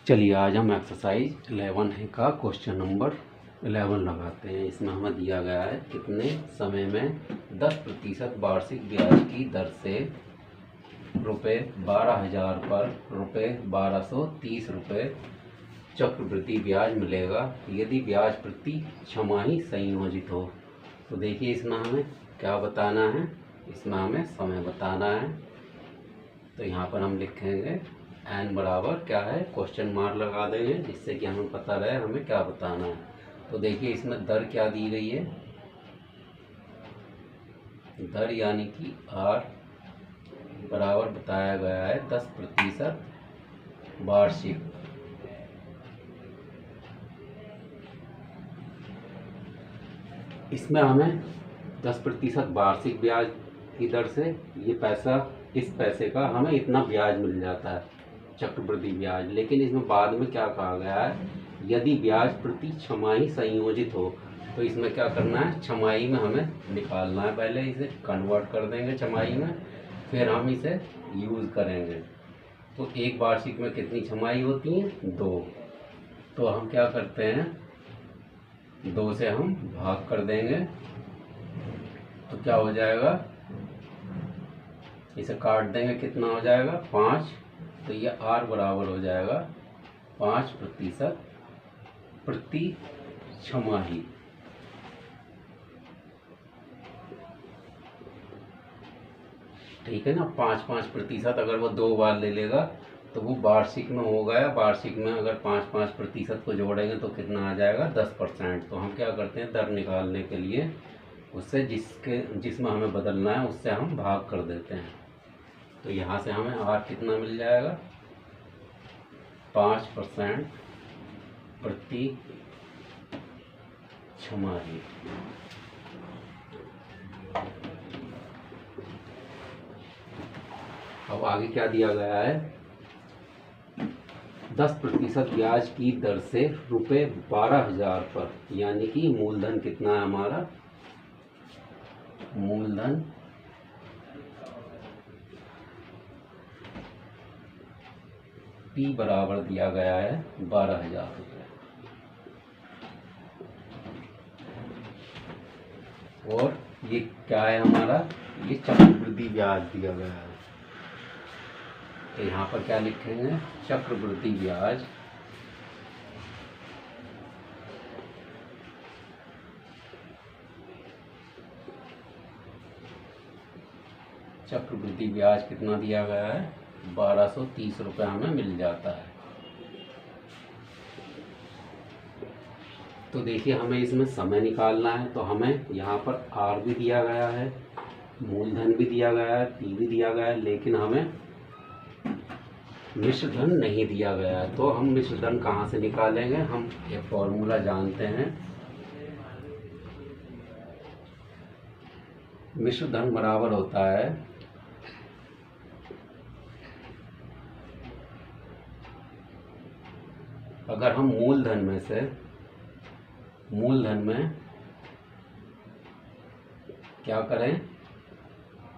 चलिए आज हम एक्सरसाइज 11 है का क्वेश्चन नंबर 11 लगाते हैं। इसमें हमें दिया गया है कितने समय में 10% वार्षिक ब्याज की दर से रुपये 12,000 पर रुपये 1230 चक्रवृद्धि ब्याज मिलेगा यदि ब्याज प्रति छमाही संयोजित हो। तो देखिए इसमें हमें क्या बताना है, इसमें हमें समय बताना है। तो यहाँ पर हम लिखेंगे एन बराबर क्या है, क्वेश्चन मार्क लगा देंगे जिससे कि हमें पता रहे हमें क्या बताना है। तो देखिए इसमें दर क्या दी गई है, दर यानी कि आर बराबर बताया गया है 10% वार्षिक। इसमें हमें 10% वार्षिक ब्याज की दर से ये पैसा, इस पैसे का हमें इतना ब्याज मिल जाता है चक्रवृद्धि ब्याज। लेकिन इसमें बाद में क्या कहा गया है, यदि ब्याज प्रति छमाही संयोजित हो। तो इसमें क्या करना है, छमाही में हमें निकालना है, पहले इसे कन्वर्ट कर देंगे छमाही में, फिर हम इसे यूज़ करेंगे। तो एक वार्षिक में कितनी छमाही होती हैं, 2। तो हम क्या करते हैं, 2 से हम भाग कर देंगे तो क्या हो जाएगा, इसे काट देंगे, कितना हो जाएगा 5। तो ये आर बराबर हो जाएगा 5% प्रति छमाही। ठीक है ना, 5-5% अगर वो 2 बार ले लेगा तो वो वार्षिक में हो गया। वार्षिक में अगर 5-5% को जोड़ेंगे तो कितना आ जाएगा, 10%। तो हम क्या करते हैं, दर निकालने के लिए उससे जिसमें हमें बदलना है उससे हम भाग कर देते हैं। तो यहाँ से हमें आर कितना मिल जाएगा, 5% प्रति छमाही। अब आगे क्या दिया गया है, 10% ब्याज की दर से रुपये 12,000 पर, यानी कि मूलधन कितना है हमारा, मूलधन P बराबर दिया गया है 12,000 रुपये, और ये क्या है हमारा, ये चक्रवृद्धि ब्याज दिया गया है। तो यहाँ पर क्या लिखेंगे, चक्रवृद्धि ब्याज चक्रवृद्धि ब्याज कितना दिया गया है, 1230 रुपये हमें मिल जाता है। तो देखिए हमें इसमें समय निकालना है, तो हमें यहाँ पर आर भी दिया गया है, मूलधन भी दिया गया है, पी भी दिया गया है, लेकिन हमें मिश्र धन नहीं दिया गया है। तो हम मिश्र धन कहाँ से निकालेंगे, हम ये फॉर्मूला जानते हैं, मिश्र धन बराबर होता है अगर हम मूलधन में क्या करें,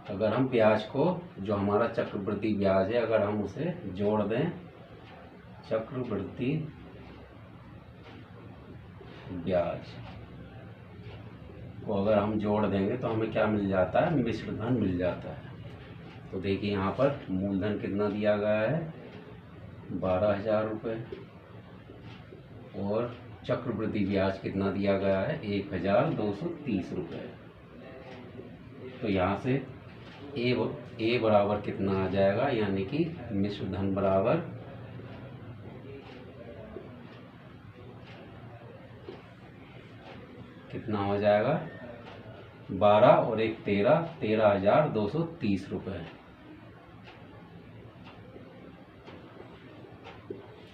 अगर हम ब्याज को, जो हमारा चक्रवृद्धि ब्याज है, अगर हम उसे जोड़ दें, चक्रवृद्धि ब्याज को अगर हम जोड़ देंगे तो हमें क्या मिल जाता है, मिश्र धन मिल जाता है। तो देखिए यहाँ पर मूलधन कितना दिया गया है, 12,000 रुपये, और चक्रवृद्धि ब्याज कितना दिया गया है, 1,230 रुपये। तो यहाँ से ए बराबर कितना आ जाएगा, यानी कि मिश्र धन बराबर कितना हो जाएगा, 12 और 1 13, 13,230 रुपये।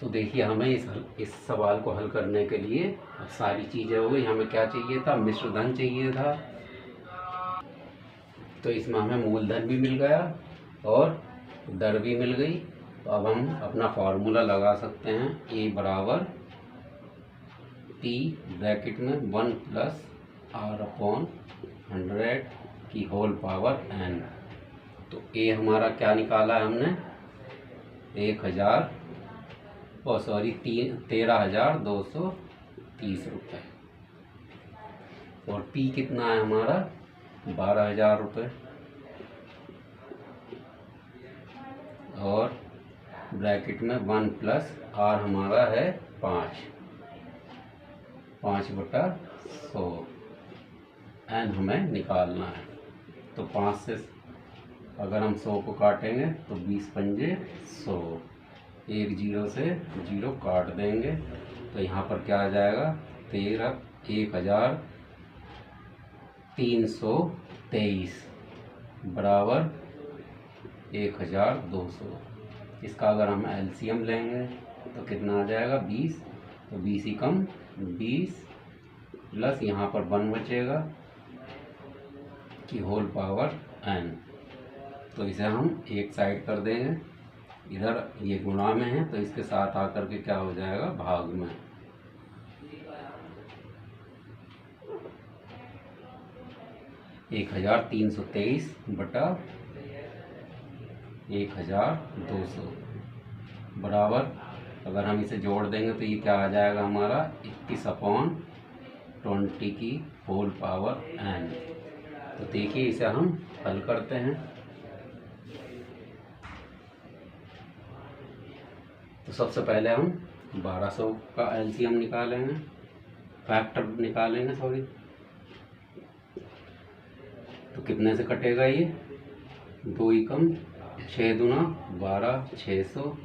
तो देखिए हमें इस सवाल को हल करने के लिए सारी चीज़ें हो गई। हमें क्या चाहिए था, मिश्र धन चाहिए था। तो इसमें हमें मूलधन भी मिल गया और दर भी मिल गई। तो अब हम अपना फार्मूला लगा सकते हैं, ए बराबर P ब्रैकेट में 1 + R/100 की होल पावर n। तो ए हमारा क्या निकाला है हमने, 1,000 और सॉरी 13,230 रुपये। और पी कितना है हमारा 12,000 रुपये। और ब्रैकेट में 1 प्लस आर हमारा है 5/100 एन हमें निकालना है। तो 5 से अगर हम 100 को काटेंगे तो 20 पंजे 100, एक 0 से 0 काट देंगे तो यहाँ पर क्या आ जाएगा 1,323 बराबर 1,200। इसका अगर हम एलसीएम लेंगे तो कितना आ जाएगा 20। तो 20 ही कम 20 प्लस यहाँ पर 1 बचेगा की होल पावर n। तो इसे हम एक साइड कर देंगे, इधर ये गुणा में है तो इसके साथ आकर के क्या हो जाएगा भाग में। एक 1,323 बटा 1,200 बराबर, अगर हम इसे जोड़ देंगे तो ये क्या आ जाएगा हमारा 21/20 की होल पावर n। तो देखिए इसे हम हल करते हैं। तो सबसे पहले हम 1200 का एलसीएम निकालेंगे, फैक्टर निकालेंगे सॉरी। तो कितने से कटेगा ये 2 एकम 6 दूना 12 600,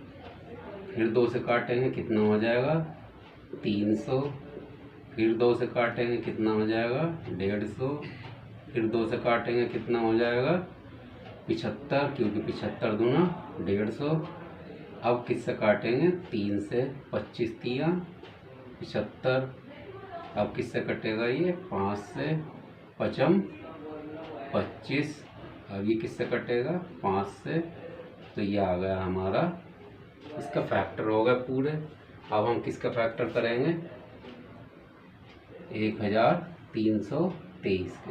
फिर 2 से काटेंगे कितना हो जाएगा 300, फिर 2 से काटेंगे कितना हो जाएगा 150, फिर 2 से काटेंगे कितना हो जाएगा 75, क्योंकि 75 दूना 150। अब किससे काटेंगे 3 से 25 तिया 75। अब किससे कटेगा ये 5 से 55 25। अब ये किससे कटेगा 5 से। तो ये आ गया हमारा, इसका फैक्टर हो गया पूरे। अब हम किसका फैक्टर करेंगे 1,323 के।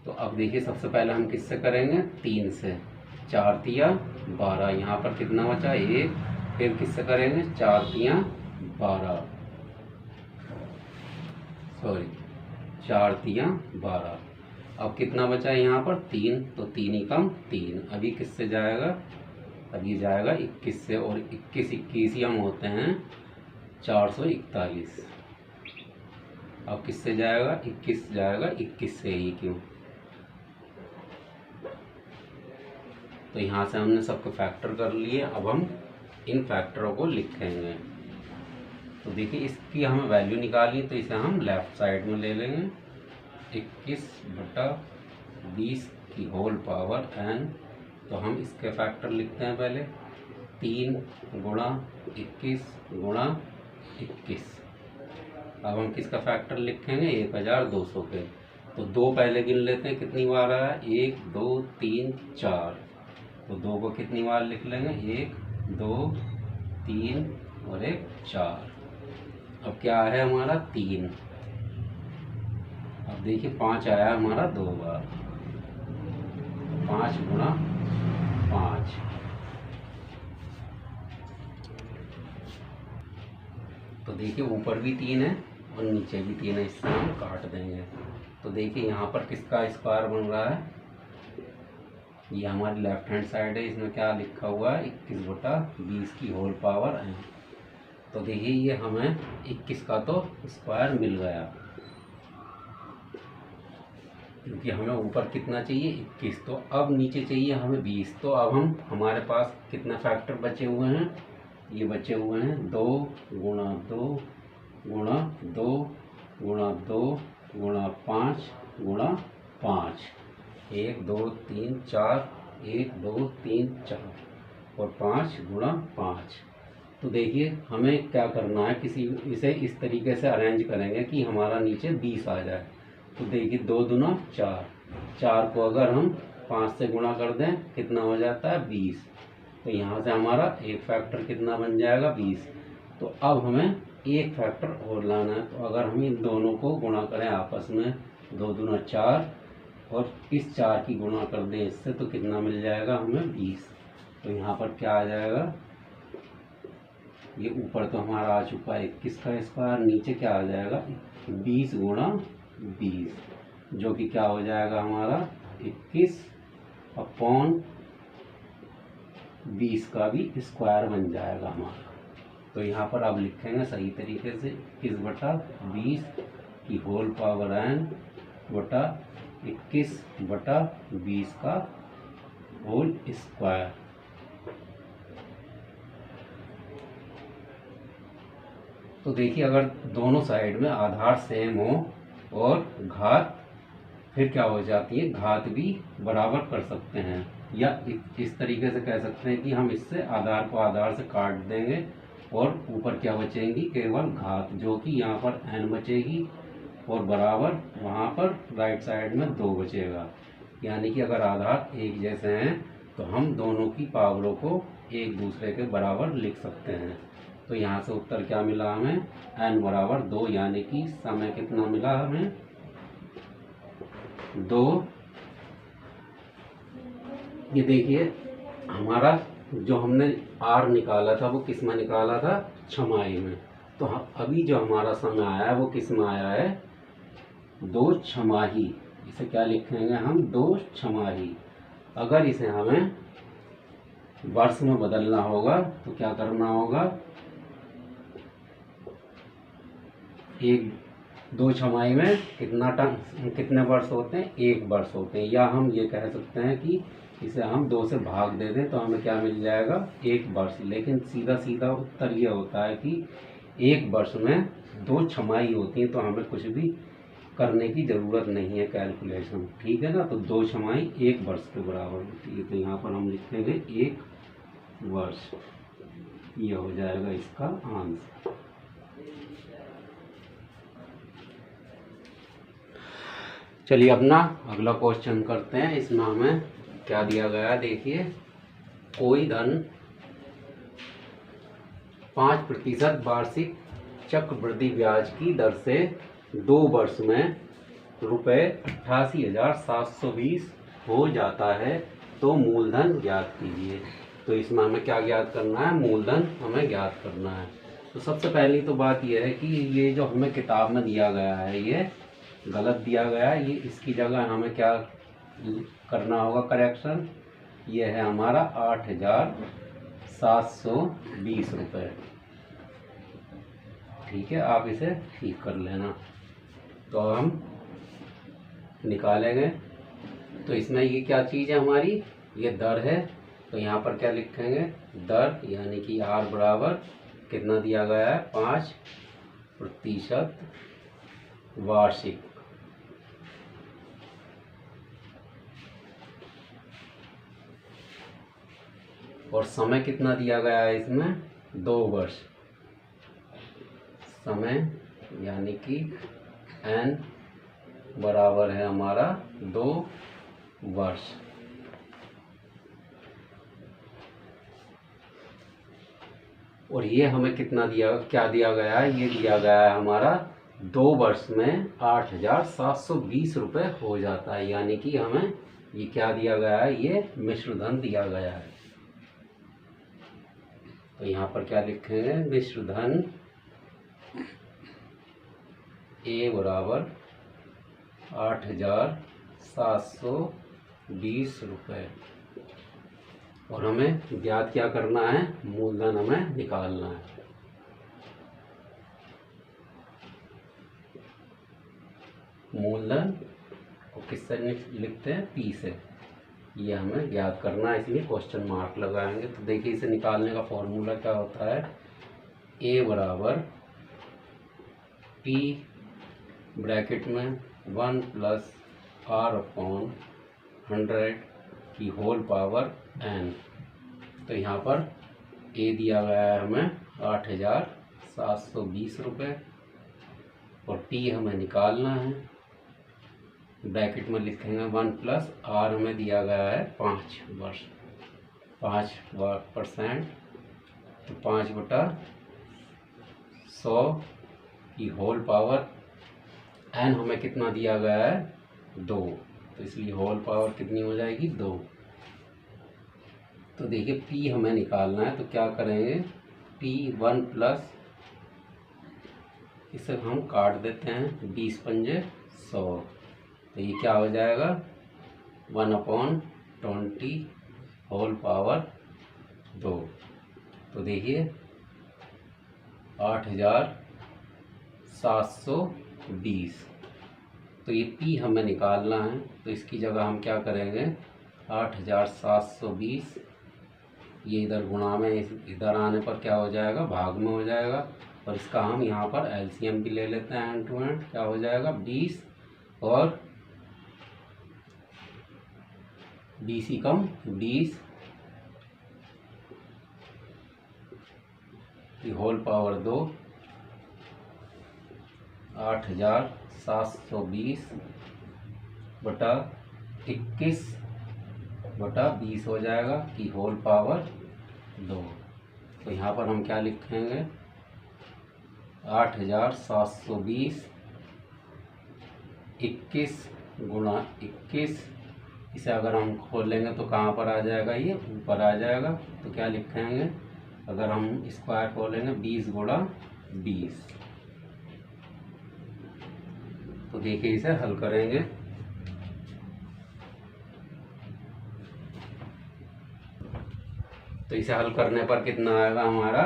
तो अब देखिए सबसे पहले हम किससे करेंगे 3 से, 4 तिया 12, यहाँ पर कितना बचा 1। फिर किससे करेंगे 4 तिया 12 सॉरी 4 तिया 12। अब कितना बचा है यहाँ पर 3, तो 3 एकम 3। अभी किससे जाएगा, अभी जाएगा 21 से, और 21 21 होते हैं 441। अब किससे जाएगा 21 जाएगा 21 से ही, क्यों। तो यहाँ से हमने सबको फैक्टर कर लिए। अब हम इन फैक्टरों को लिखेंगे। तो देखिए इसकी हमें वैल्यू निकालनी, तो इसे हम लेफ्ट साइड में ले लेंगे 21/20 की होल पावर n। तो हम इसके फैक्टर लिखते हैं पहले 3 गुणा 21 गुणा 21। अब हम किसका फैक्टर लिखेंगे 1,200 के। तो 2 पहले गिन लेते हैं कितनी बार आया 1 2 3 4। तो 2 को कितनी बार लिख लेंगे 1 2 3 और 1 4। अब क्या है हमारा 3। अब देखिए 5 आया हमारा 2 बार, 5 गुणा 5। तो देखिए ऊपर भी 3 है और नीचे भी 3 है, इससे हम काट देंगे। तो देखिए यहाँ पर किसका स्क्वायर बन रहा है, ये हमारी लेफ्ट हैंड साइड है, इसमें क्या लिखा हुआ है 21/20 की होल पावर n। तो देखिए ये हमें 21 का तो स्क्वायर मिल गया, क्योंकि हमें ऊपर कितना चाहिए 21, तो अब नीचे चाहिए हमें 20। तो अब हम हमारे पास कितना फैक्टर बचे हुए हैं, ये बचे हुए हैं 2 गुणा 2 गुणा 2 गुणा 2 गुणा 5 गुणा 5। 1 2 3 4 1 2 3 4 और 5 गुणा 5। तो देखिए हमें क्या करना है, किसी इसे इस तरीके से अरेंज करेंगे कि हमारा नीचे 20 आ जाए। तो देखिए 2 दूना 4, 4 को अगर हम 5 से गुणा कर दें कितना हो जाता है 20। तो यहाँ से हमारा एक फैक्टर कितना बन जाएगा 20। तो अब हमें एक फैक्टर और लाना है। तो अगर हम इन दोनों को गुणा करें आपस में 2 दूना 4 और इस 4 की गुणा कर दें इससे तो कितना मिल जाएगा हमें 20। तो यहाँ पर क्या आ जाएगा, ये ऊपर तो हमारा आ चुका है 21 का स्क्वायर, नीचे क्या आ जाएगा 20 गुणा 20, जो कि क्या हो जाएगा हमारा 21 अपॉन 20 का भी स्क्वायर बन जाएगा हमारा। तो यहाँ पर आप लिखेंगे सही तरीके से 21/20 की होल पावर n बटा 21/20 का होल स्क्वायर। तो देखिए अगर दोनों साइड में आधार सेम हो और घात फिर क्या हो जाती है, घात भी बराबर कर सकते हैं, या इस तरीके से कह सकते हैं कि हम इससे आधार को आधार से काट देंगे और ऊपर क्या बचेंगी, केवल घात, जो कि यहाँ पर n बचेगी और बराबर वहाँ पर राइट साइड में 2 बचेगा। यानी कि अगर आधार एक जैसे हैं तो हम दोनों की पावरों को एक दूसरे के बराबर लिख सकते हैं। तो यहाँ से उत्तर क्या मिला हमें, n बराबर 2, यानी कि समय कितना मिला हमें 2। ये देखिए हमारा जो हमने r निकाला था वो किस में निकाला था, छमाही में। तो अभी जो हमारा समय आया है वो किस में आया है, 2 छमाही। इसे क्या लिखेंगे हम, 2 छमाही। अगर इसे हमें वर्ष में बदलना होगा तो क्या करना होगा, 2 छमाही में कितने वर्ष होते हैं, 1 वर्ष होते हैं। या हम ये कह सकते हैं कि इसे हम 2 से भाग दे दें तो हमें क्या मिल जाएगा, 1 वर्ष। लेकिन सीधा सीधा उत्तर ये होता है कि 1 वर्ष में 2 छमाही होती हैं, तो हमें कुछ भी करने की ज़रूरत नहीं है कैलकुलेशन, ठीक है ना। तो 2 छमाही 1 वर्ष के बराबर होती है। तो यहाँ पर हम लिखेंगे 1 वर्ष, ये हो जाएगा इसका आंसर। चलिए अपना अगला क्वेश्चन करते हैं। इसमें हमें क्या दिया गया है, देखिए कोई धन 5% वार्षिक चक्रवृद्धि ब्याज की दर से 2 वर्ष में ₹88,720 हो जाता है, तो मूलधन ज्ञात कीजिए। तो इसमें हमें क्या ज्ञात करना है, मूलधन हमें ज्ञात करना है। तो सबसे पहली तो बात यह है कि ये जो हमें किताब में दिया गया है ये गलत दिया गया है। ये इसकी जगह हमें क्या करना होगा, करेक्शन। ये है हमारा 8,720 रुपये, ठीक है, आप इसे ठीक कर लेना। तो हम निकालेंगे। तो इसमें ये क्या चीज़ है हमारी, ये दर है। तो यहाँ पर क्या लिखेंगे, दर, यानी कि R बराबर कितना दिया गया है, 5% वार्षिक। और समय कितना दिया गया है इसमें, 2 वर्ष। समय यानी कि n बराबर है हमारा 2 वर्ष। और ये हमें कितना दिया, क्या दिया गया है, ये दिया गया है हमारा 2 वर्ष में 8,720 रुपये हो जाता है। यानी कि हमें ये क्या दिया गया है, ये मिश्र धन दिया गया है। तो यहाँ पर क्या लिखेंगे, मिश्र धन A बराबर 8,720 रुपये। और हमें ज्ञात क्या करना है, मूलधन हमें निकालना है। मूलधन को किससे लिखते हैं, P से। ये हमें ज्ञात करना है, इसलिए क्वेश्चन मार्क लगाएंगे। तो देखिए इसे निकालने का फॉर्मूला क्या होता है, A बराबर P ब्रैकेट में 1 + R/100 की होल पावर n। तो यहाँ पर A दिया गया है हमें 8,720 रुपये और P हमें निकालना है। ब्रैकेट में लिखेंगे 1 + R हमें दिया गया है 5 वर्ष, 5%। तो 5/100 की होल पावर n हमें कितना दिया गया है, 2। तो इसलिए होल पावर कितनी हो जाएगी 2। तो देखिए पी हमें निकालना है, तो क्या करेंगे, P1 प्लस, इसे हम काट देते हैं, 20 पंजे 100, तो ये क्या हो जाएगा 1/20 होल पावर 2। तो देखिए 8720। तो ये पी हमें निकालना है, तो इसकी जगह हम क्या करेंगे, 8720 ये इधर गुणा में, इधर आने पर क्या हो जाएगा, भाग में हो जाएगा। और इसका हम यहाँ पर एलसीएम भी ले लेते हैं, एंड टू एंड क्या हो जाएगा 20 और 20 ही कम 20 होल पावर 2, 8720 बटा 21 बटा 20 हो जाएगा कि होल पावर 2। तो यहाँ पर हम क्या लिखेंगे, 8720 21 गुणा 21, इसे अगर हम खोलेंगे तो कहाँ पर आ जाएगा, ये ऊपर आ जाएगा। तो क्या लिखेंगे, अगर हम स्क्वायर खोलेंगे 20 गुणा 20। तो देखिए इसे हल करेंगे, तो इसे हल करने पर कितना आएगा हमारा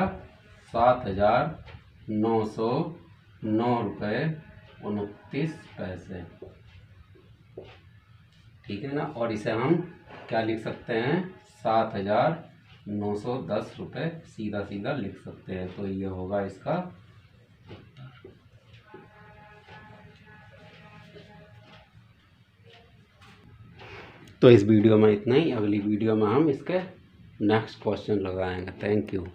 7909 रुपये 29 पैसे। ठीक है ना। और इसे हम क्या लिख सकते हैं, 7910 रुपये सीधा सीधा लिख सकते हैं। तो ये होगा इसका उत्तर। तो इस वीडियो में इतना ही, अगली वीडियो में हम इसके नेक्स्ट क्वेश्चन लगाएंगे। Thank you.